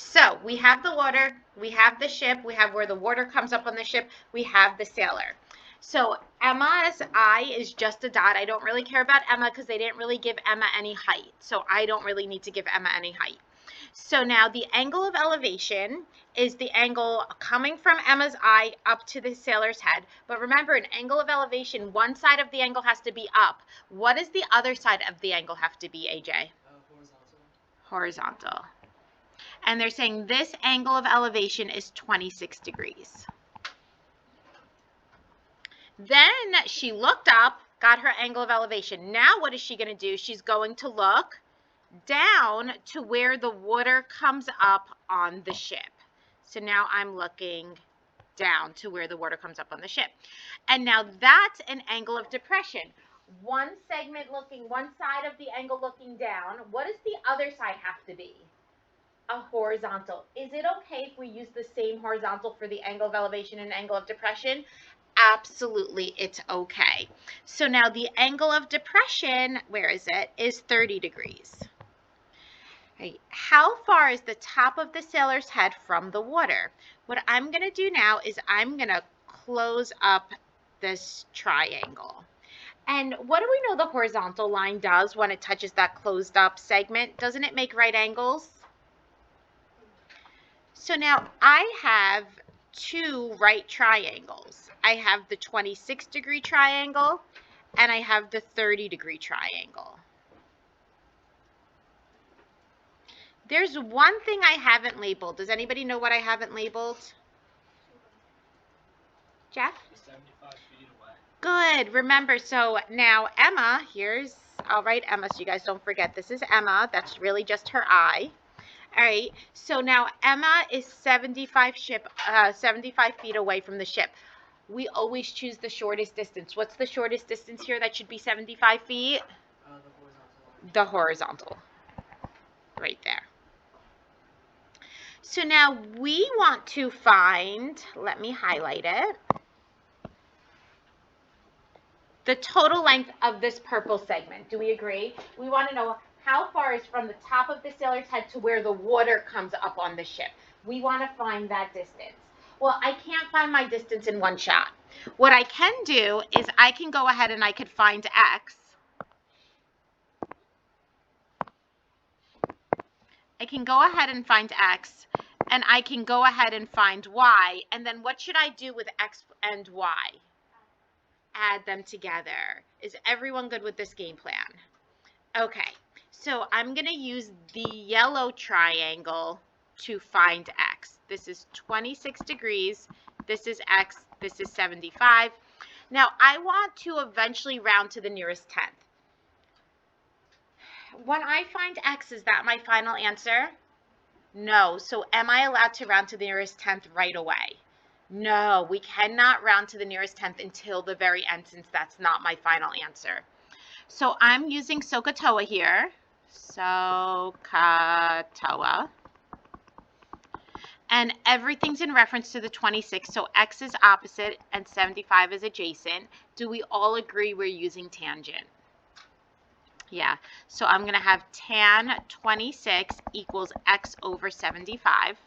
So we have the water, we have the ship, we have where the water comes up on the ship, we have the sailor. So Emma's eye is just a dot. I don't really care about Emma because they didn't really give Emma any height. So I don't really need to give Emma any height. So now the angle of elevation is the angle coming from Emma's eye up to the sailor's head. But remember, an angle of elevation, one side of the angle has to be up. What does the other side of the angle have to be, AJ? Horizontal. And they're saying this angle of elevation is 26 degrees. Then she looked up, got her angle of elevation. Now what is she going to do? She's going to look down to where the water comes up on the ship. So now I'm looking down to where the water comes up on the ship. And now that's an angle of depression. One segment looking, one side of the angle looking down. What does the other side have to be? A horizontal. Is it okay if we use the same horizontal for the angle of elevation and angle of depression? Absolutely, it's okay. So now the angle of depression, where is it, is 30 degrees. Right. How far is the top of the sailor's head from the water? What I'm going to do now is I'm going to close up this triangle. And what do we know the horizontal line does when it touches that closed up segment? Doesn't it make right angles? So now I have two right triangles. I have the 26-degree triangle and I have the 30-degree triangle. There's one thing I haven't labeled. Does anybody know what I haven't labeled? Jeff? 75 feet away. Good. Remember, so now Emma, I'll write Emma so you guys don't forget. This is Emma. That's really just her eye. All right, so now Emma is 75 feet away from the ship. We always choose the shortest distance. What's the shortest distance here that should be 75 feet? The horizontal. Right there. So now we want to find, let me highlight it, the total length of this purple segment. Do we agree? We want to know how far is from the top of the sailor's head to where the water comes up on the ship. We want to find that distance. Well, I can't find my distance in one shot. What I can do is I can go ahead and I could find X. I can go ahead and find X, and I can go ahead and find Y. And then what should I do with X and Y? Add them together. Is everyone good with this game plan? Okay, so I'm going to use the yellow triangle to find X. This is 26 degrees. This is X. This is 75. Now, I want to eventually round to the nearest tenth. When I find X, is that my final answer? No. So am I allowed to round to the nearest tenth right away? No, we cannot round to the nearest tenth until the very end, since that's not my final answer. So I'm using SOHCAHTOA here. SOHCAHTOA. And everything's in reference to the 26. So X is opposite and 75 is adjacent. Do we all agree we're using tangent? Yeah. So I'm going to have tan 26 equals X over 75.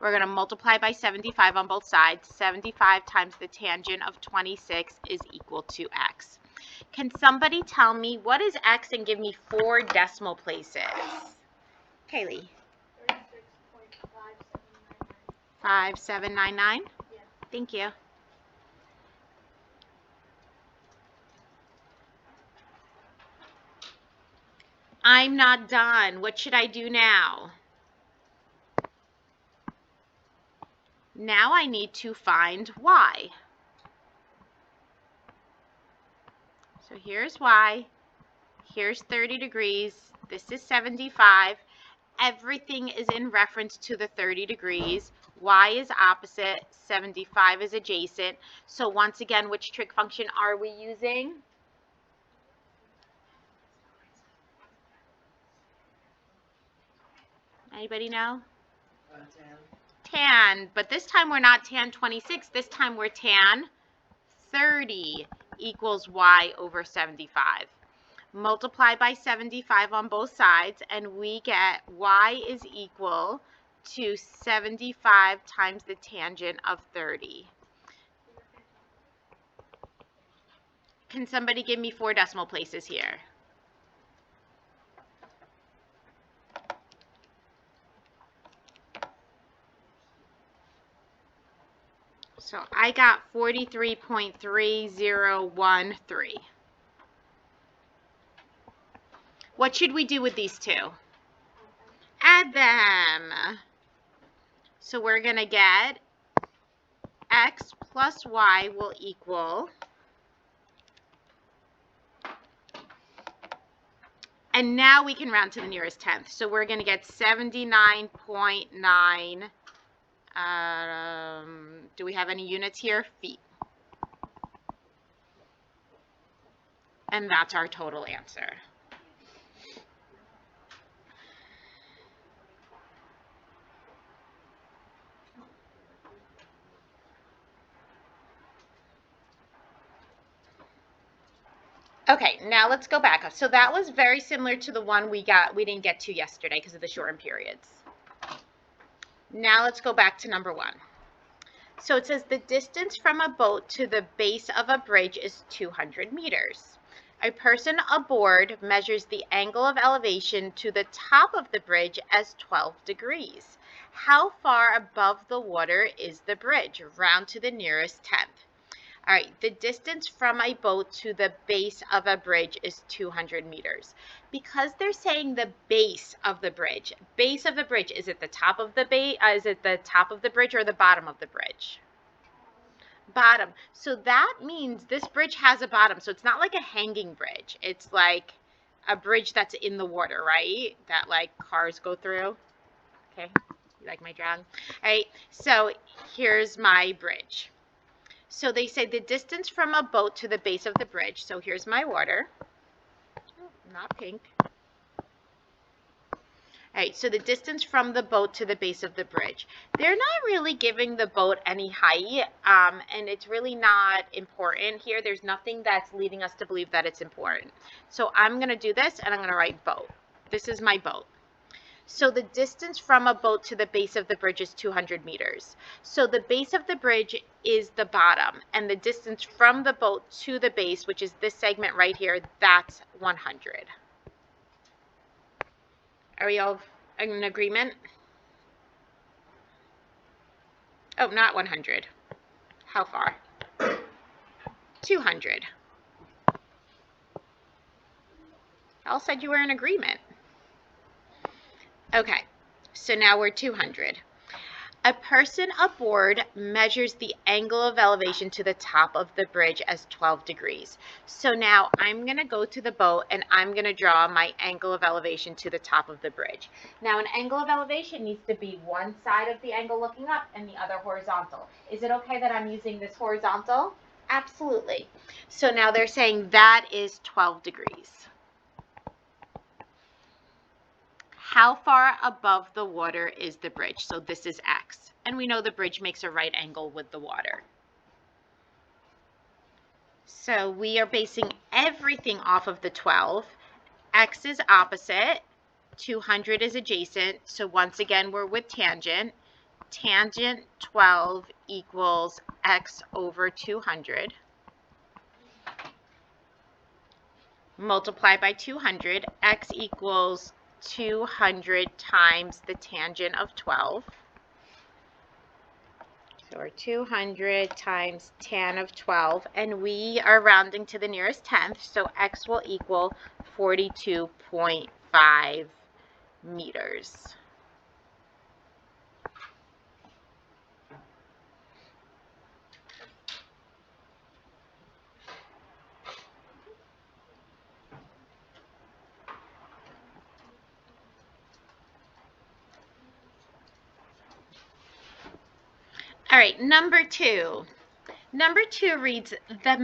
We're going to multiply by 75 on both sides. 75 times the tangent of 26 is equal to X. Can somebody tell me what is X and give me 4 decimal places? Kaylee. 5799. Yeah. Thank you. I'm not done. What should I do now? Now I need to find Y. So here's Y. Here's 30 degrees. This is 75. Everything is in reference to the 30 degrees. Y is opposite. 75 is adjacent. So once again, which trig function are we using? Anybody know? Tan. But this time we're not tan 26. This time we're tan 30 equals Y over 75. Multiply by 75 on both sides, and we get Y is equal to 75 times the tangent of 30. Can somebody give me 4 decimal places here? So I got 43.3013. What should we do with these two? Add them. So we're going to get x plus y will equal, and now we can round to the nearest tenth. So we're going to get 79.9. Do we have any units here? Feet. And that's our total answer. Okay, now let's go back up. So that was very similar to the one we didn't get to yesterday because of the shortened periods. Now let's go back to number 1. So it says the distance from a boat to the base of a bridge is 200 meters. A person aboard measures the angle of elevation to the top of the bridge as 12 degrees. How far above the water is the bridge? Round to the nearest tenth. All right, the distance from a boat to the base of a bridge is 200 meters. Because they're saying the base of the bridge, is it the top of the bridge or the bottom of the bridge? Bottom. So that means this bridge has a bottom. So it's not like a hanging bridge. It's like a bridge that's in the water, right? That like cars go through. Okay, you like my drawing? All right, so here's my bridge. So they say the distance from a boat to the base of the bridge. So here's my water. Not pink. All right, so the distance from the boat to the base of the bridge. They're not really giving the boat any height, and it's really not important here. There's nothing that's leading us to believe that it's important. So I'm going to do this, and I'm going to write boat. This is my boat. So the distance from a boat to the base of the bridge is 200 meters. So the base of the bridge is the bottom, and the distance from the boat to the base, which is this segment right here, that's 100. Are we all in agreement? Oh, not 100. How far? 200. Y'all said you were in agreement. Okay, so now we're 200. A person aboard measures the angle of elevation to the top of the bridge as 12 degrees. So now I'm going to go to the boat and I'm going to draw my angle of elevation to the top of the bridge. Now an angle of elevation needs to be one side of the angle looking up and the other horizontal. Is it okay that I'm using this horizontal? Absolutely. So now they're saying that is 12 degrees. How far above the water is the bridge? So this is X. And we know the bridge makes a right angle with the water. So we are basing everything off of the 12. X is opposite. 200 is adjacent. So once again, we're with tangent. Tangent 12 equals X over 200. Multiply by 200. X equals 200 times the tangent of 12. So we're 200 times tan of 12, and we are rounding to the nearest tenth, so X will equal 42.5 meters. All right, number 2. Number 2 reads, in the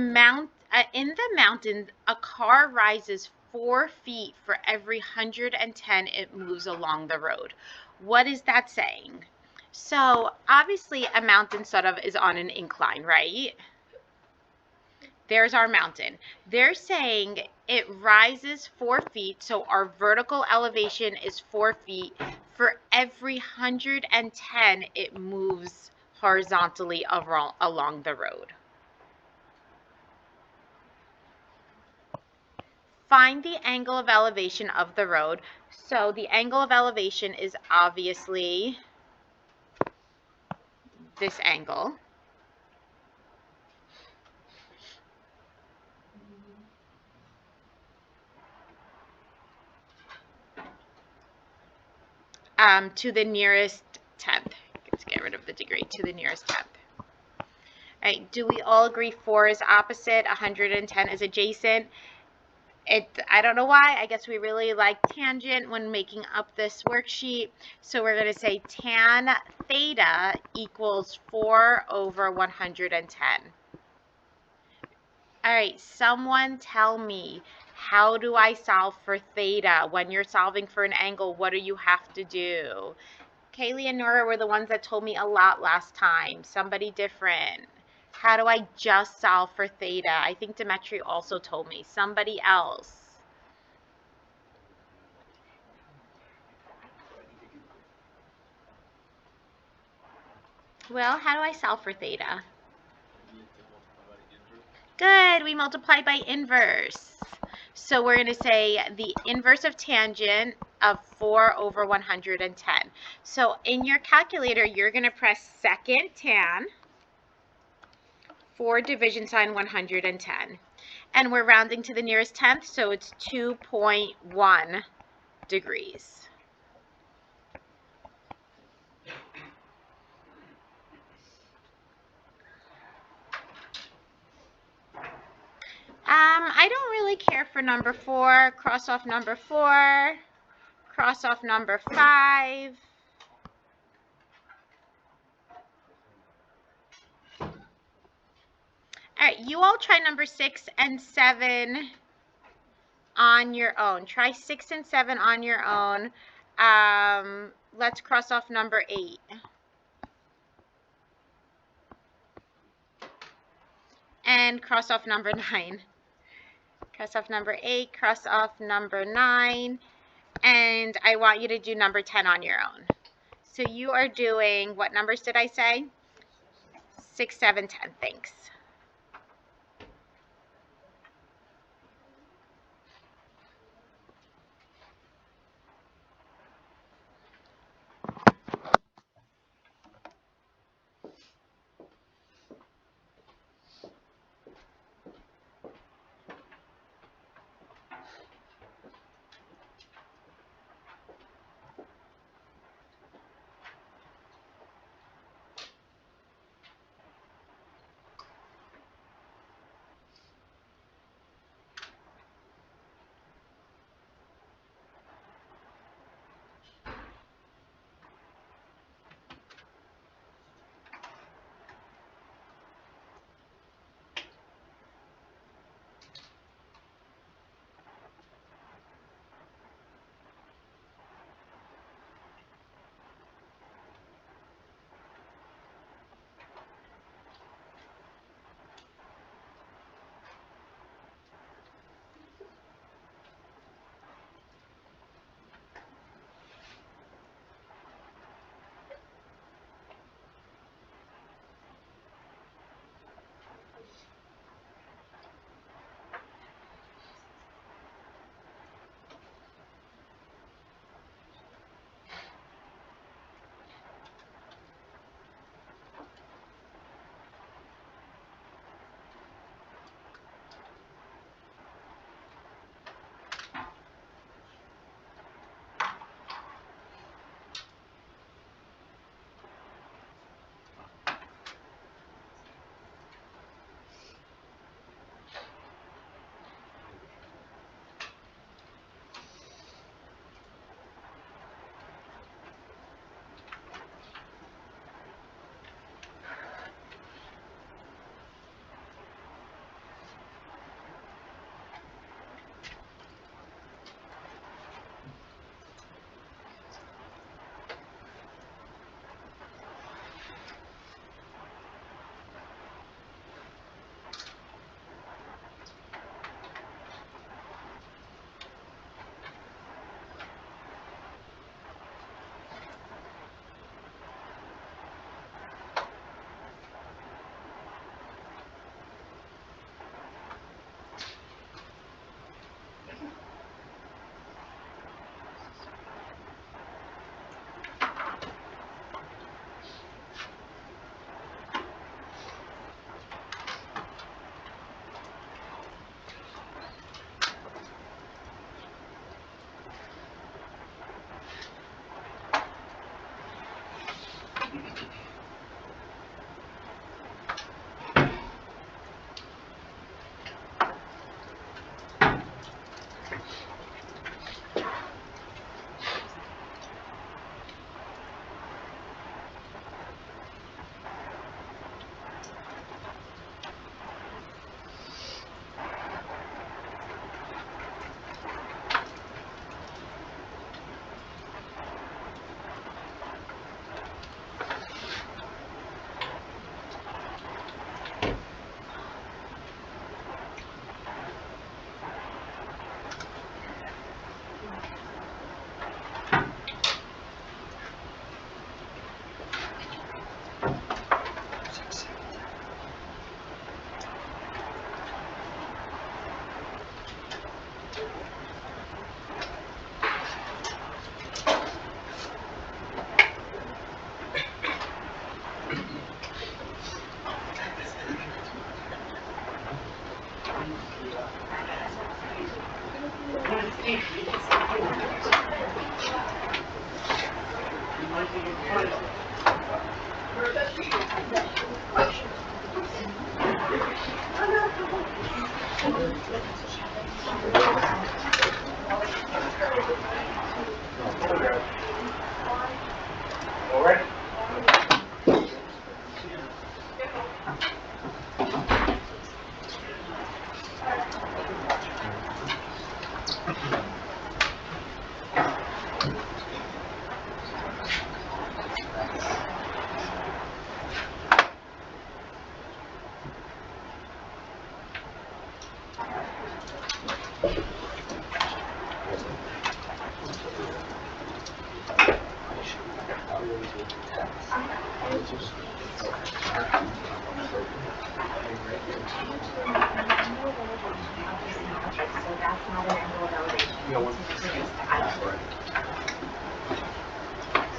mountains, a car rises 4 feet for every 110 it moves along the road. What is that saying? So obviously a mountain sort of is on an incline, right? There's our mountain. They're saying it rises 4 feet, so our vertical elevation is 4 feet for every 110, it moves horizontally along the road. Find the angle of elevation of the road. So the angle of elevation is obviously this angle. To the nearest tenth. Let's get rid of the degree. To the nearest tenth. All right, do we all agree 4 is opposite, 110 is adjacent? I don't know why. I guess we really like tangent when making up this worksheet. So we're going to say tan theta equals 4 over 110. All right, someone tell me, how do I solve for theta? When you're solving for an angle, what do you have to do? Kaylee and Nora were the ones that told me a lot last time. Somebody different. How do I just solve for theta? I think Demetri also told me. Somebody else. Well, how do I solve for theta? Good, we multiply by inverse. So we're going to say the inverse of tangent of 4 over 110. So in your calculator, you're going to press second tan for division sign 110. And we're rounding to the nearest tenth, so it's 2.1 degrees. I don't really care for number 4. Cross off number 4. Cross off number 5. All right, you all try number 6 and 7 on your own. Try 6 and 7 on your own. Let's cross off number 8. And cross off number 9. Cross off number 8, cross off number 9, and I want you to do number 10 on your own. So you are doing, what numbers did I say? 6, 7, 10. Thanks.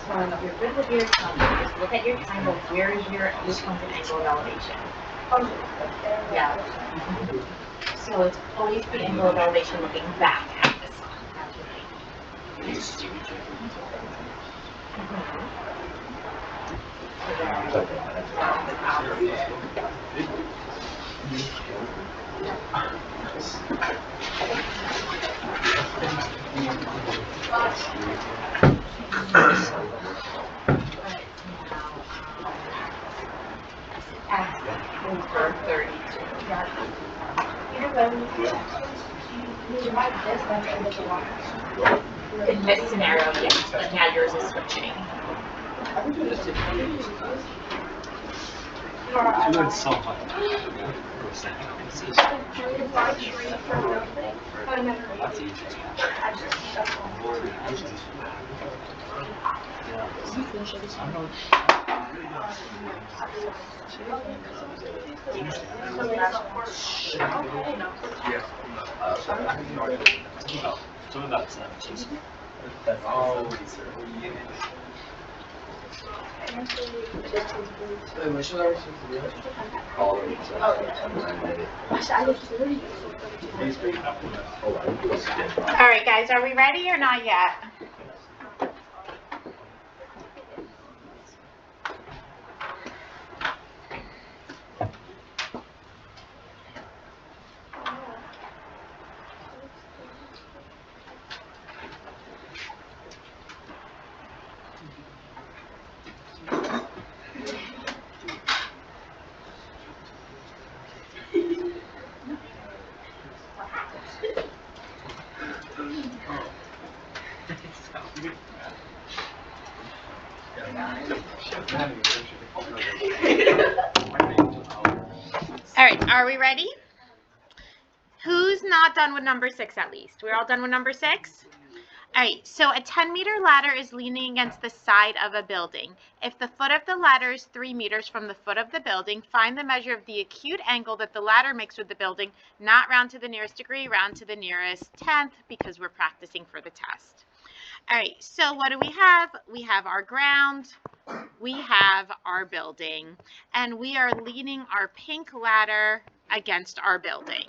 So if you're good with your triangle, just look at your triangle. Where is which one's an angle of elevation? Yeah. So it's always the angle of elevation looking back at the sun. Over 32. In this scenario, yes, but now yours is switching. All right, guys, are we ready or not yet? All right, are we ready? Who's not done with number 6 at least? We're all done with number 6? All right, so a 10-meter ladder is leaning against the side of a building. If the foot of the ladder is 3 meters from the foot of the building, find the measure of the acute angle that the ladder makes with the building, not round to the nearest degree, round to the nearest tenth, because we're practicing for the test. All right, so what do we have? We have our ground, we have our building, and we are leaning our pink ladder against our building.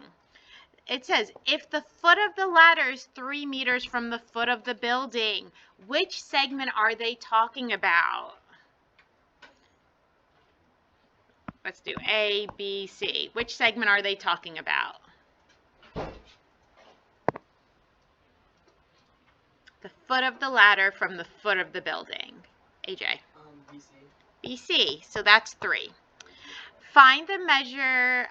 It says, if the foot of the ladder is 3 meters from the foot of the building, which segment are they talking about? Let's do A, B, C. Which segment are they talking about? The foot of the ladder from the foot of the building. AJ? BC. BC, so that's 3. Find the measure,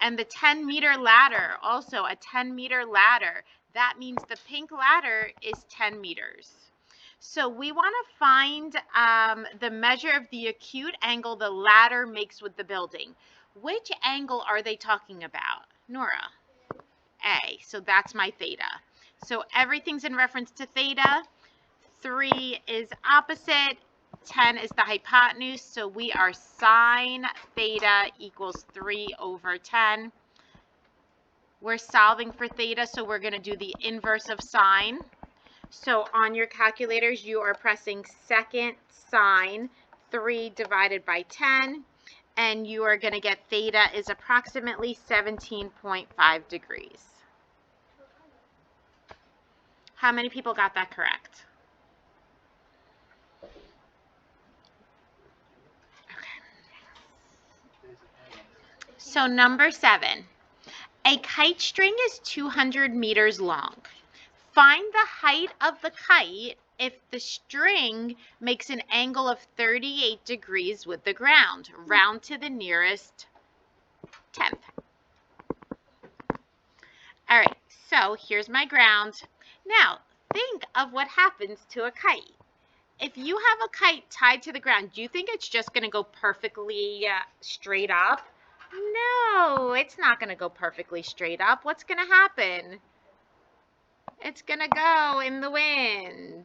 and the 10-meter ladder, also a 10-meter ladder. That means the pink ladder is 10 meters. So we want to find the measure of the acute angle the ladder makes with the building. Which angle are they talking about? Nora? A, so that's my theta. So everything's in reference to theta. 3 is opposite. 10 is the hypotenuse, so we are sine theta equals 3 over 10. We're solving for theta, so we're going to do the inverse of sine. So on your calculators, you are pressing second sine 3 divided by 10, and you are going to get theta is approximately 17.5 degrees. How many people got that correct? So number 7, a kite string is 200 meters long. Find the height of the kite if the string makes an angle of 38 degrees with the ground, round to the nearest tenth. All right, so here's my ground. Now, think of what happens to a kite. If you have a kite tied to the ground, do you think it's just going to go perfectly straight up? No, it's not going to go perfectly straight up. What's going to happen? It's going to go in the wind.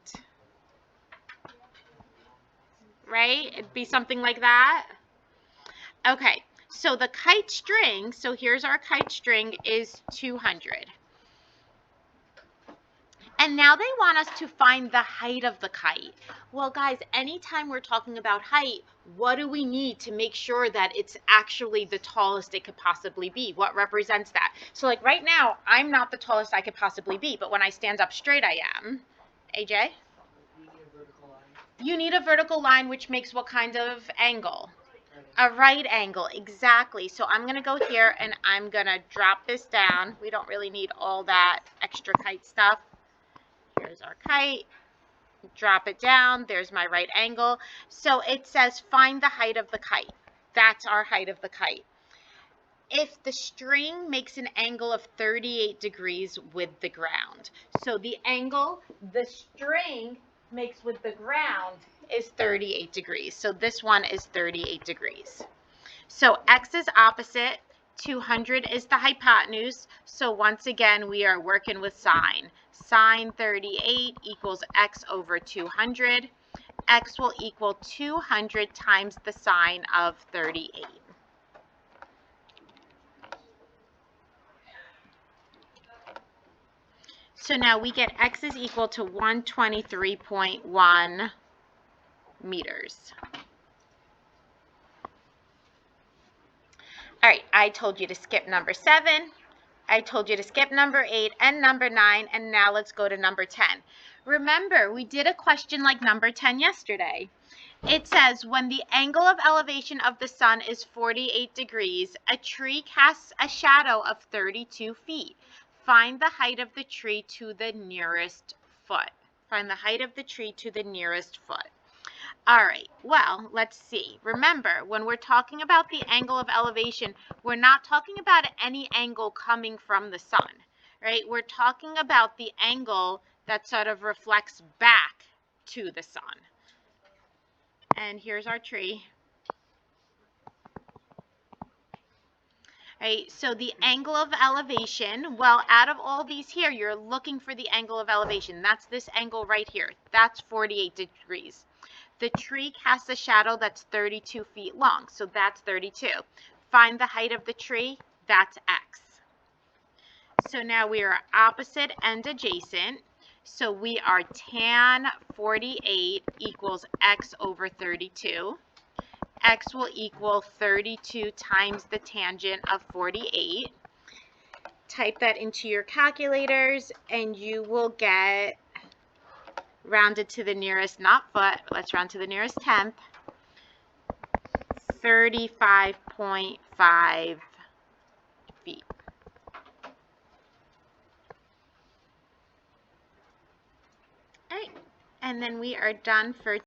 Right? It'd be something like that. Okay, so the kite string, so here's our kite string, is 200. And now they want us to find the height of the kite. Well, guys, anytime we're talking about height, what do we need to make sure that it's actually the tallest it could possibly be? What represents that? So like right now, I'm not the tallest I could possibly be, but when I stand up straight, I am. AJ? You need a vertical line, which makes what kind of angle? A right angle, exactly. So I'm going to go here and I'm going to drop this down. We don't really need all that extra kite stuff. Here's our kite. Drop it down. There's my right angle. So it says find the height of the kite. That's our height of the kite. If the string makes an angle of 38 degrees with the ground. So the angle the string makes with the ground is 38 degrees. So this one is 38 degrees. So x is opposite, 200 is the hypotenuse. So once again, we are working with sine. Sine 38 equals x over 200. X will equal 200 times the sine of 38. So now we get x is equal to 123.1 meters. All right, I told you to skip number 7. I told you to skip number 8 and number 9, and now let's go to number 10. Remember, we did a question like number 10 yesterday. It says, when the angle of elevation of the sun is 48 degrees, a tree casts a shadow of 32 feet. Find the height of the tree to the nearest foot. Find the height of the tree to the nearest foot. All right, well, let's see. Remember, when we're talking about the angle of elevation, we're not talking about any angle coming from the sun, right? We're talking about the angle that sort of reflects back to the sun. And here's our tree. Right, so the angle of elevation, well, out of all these here, you're looking for the angle of elevation. That's this angle right here. That's 48 degrees. The tree casts a shadow that's 32 feet long, so that's 32. Find the height of the tree, that's x. So now we are opposite and adjacent. So we are tan 48 equals x over 32. X will equal 32 times the tangent of 48. Type that into your calculators and you will get, rounded to the nearest, not foot, let's round to the nearest tenth, 35.5 feet. All right, and then we are done for